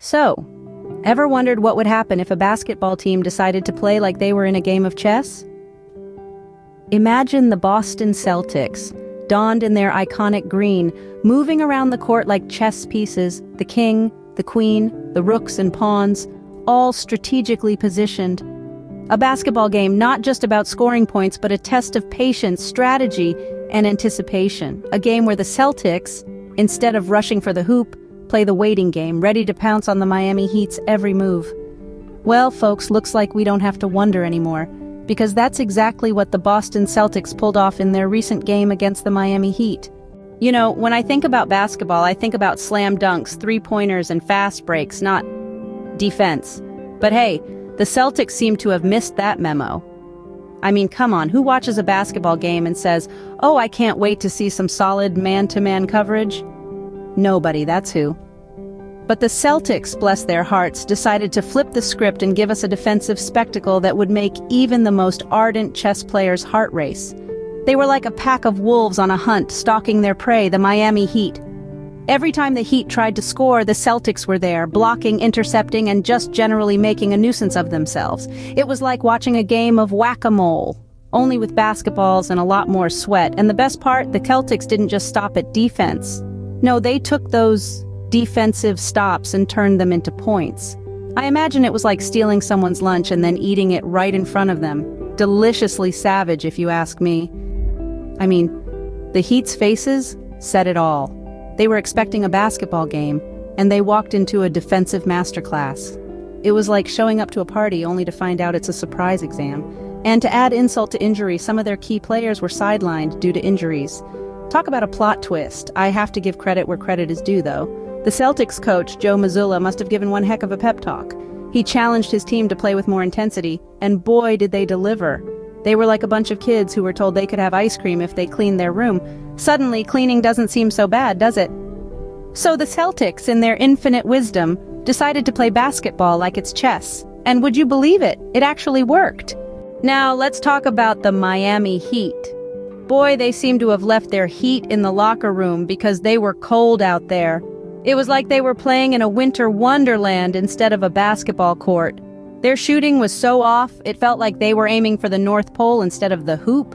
So, ever wondered what would happen if a basketball team decided to play like they were in a game of chess? Imagine the Boston Celtics, donned in their iconic green, moving around the court like chess pieces, the king, the queen, the rooks and pawns, all strategically positioned. A basketball game not just about scoring points, but a test of patience, strategy, and anticipation. A game where the Celtics, instead of rushing for the hoop, play the waiting game, ready to pounce on the Miami Heat's every move. Well, folks, looks like we don't have to wonder anymore, because that's exactly what the Boston Celtics pulled off in their recent game against the Miami Heat. You know, when I think about basketball, I think about slam dunks, three-pointers, and fast breaks, not defense. But hey, the Celtics seem to have missed that memo. I mean, come on, who watches a basketball game and says, "Oh, I can't wait to see some solid man-to-man coverage"? Nobody, that's who. But the Celtics, bless their hearts, decided to flip the script and give us a defensive spectacle that would make even the most ardent chess player's heart race. They were like a pack of wolves on a hunt, stalking their prey, the Miami Heat. Every time the Heat tried to score, the Celtics were there, blocking, intercepting, and just generally making a nuisance of themselves. It was like watching a game of whack-a-mole, only with basketballs and a lot more sweat. And the best part, the Celtics didn't just stop at defense. No, they took those defensive stops and turned them into points. I imagine it was like stealing someone's lunch and then eating it right in front of them. Deliciously savage, if you ask me. I mean, the Heat's faces said it all. They were expecting a basketball game, and they walked into a defensive masterclass. It was like showing up to a party only to find out it's a surprise exam. And to add insult to injury, some of their key players were sidelined due to injuries. Talk about a plot twist. I have to give credit where credit is due, though. The Celtics coach, Joe Mazzulla, must have given one heck of a pep talk. He challenged his team to play with more intensity, and boy did they deliver. They were like a bunch of kids who were told they could have ice cream if they cleaned their room. Suddenly, cleaning doesn't seem so bad, does it? So the Celtics, in their infinite wisdom, decided to play basketball like it's chess. And would you believe it? It actually worked. Now, let's talk about the Miami Heat. Boy, they seem to have left their heat in the locker room because they were cold out there. It was like they were playing in a winter wonderland instead of a basketball court. Their shooting was so off, it felt like they were aiming for the North Pole instead of the hoop.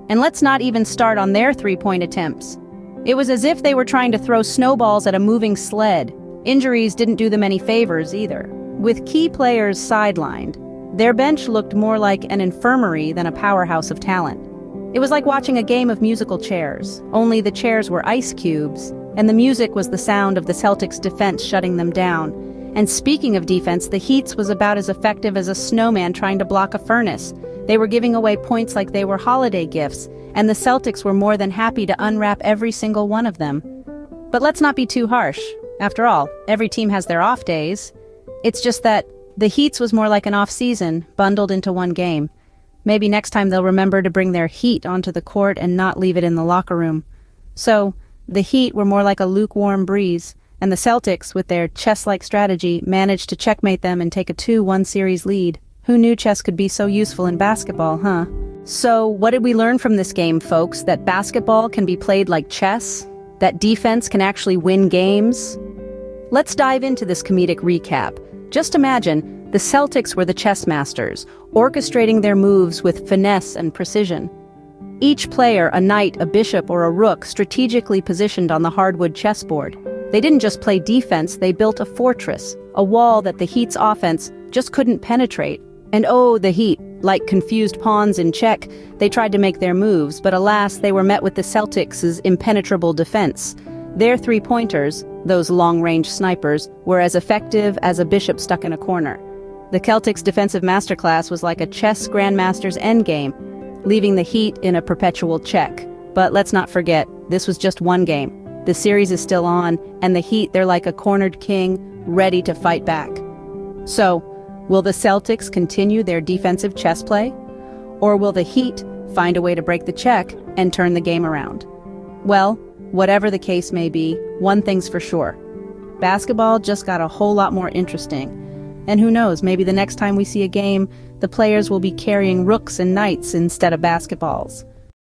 And let's not even start on their three-point attempts. It was as if they were trying to throw snowballs at a moving sled. Injuries didn't do them any favors either. With key players sidelined, their bench looked more like an infirmary than a powerhouse of talent. It was like watching a game of musical chairs, only the chairs were ice cubes, and the music was the sound of the Celtics' defense shutting them down. And speaking of defense, the Heat's was about as effective as a snowman trying to block a furnace. They were giving away points like they were holiday gifts, and the Celtics were more than happy to unwrap every single one of them. But let's not be too harsh. After all, every team has their off days. It's just that the Heat's was more like an off-season, bundled into one game. Maybe next time they'll remember to bring their heat onto the court and not leave it in the locker room. So, the Heat were more like a lukewarm breeze, and the Celtics, with their chess-like strategy, managed to checkmate them and take a 2-1 series lead. Who knew chess could be so useful in basketball, huh? So, what did we learn from this game, folks? That basketball can be played like chess? That defense can actually win games? Let's dive into this comedic recap. Just imagine, the Celtics were the chess masters, orchestrating their moves with finesse and precision. Each player, a knight, a bishop, or a rook, strategically positioned on the hardwood chessboard. They didn't just play defense, they built a fortress, a wall that the Heat's offense just couldn't penetrate. And oh, the Heat, like confused pawns in check, they tried to make their moves, but alas, they were met with the Celtics' impenetrable defense. Their three-pointers, those long-range snipers, were as effective as a bishop stuck in a corner. The Celtics' defensive masterclass was like a chess grandmaster's endgame, leaving the Heat in a perpetual check. But let's not forget, this was just one game. The series is still on, and the Heat, they're like a cornered king, ready to fight back. So, will the Celtics continue their defensive chess play? Or will the Heat find a way to break the check and turn the game around? Well, whatever the case may be, one thing's for sure. Basketball just got a whole lot more interesting. And who knows, maybe the next time we see a game, the players will be carrying rooks and knights instead of basketballs.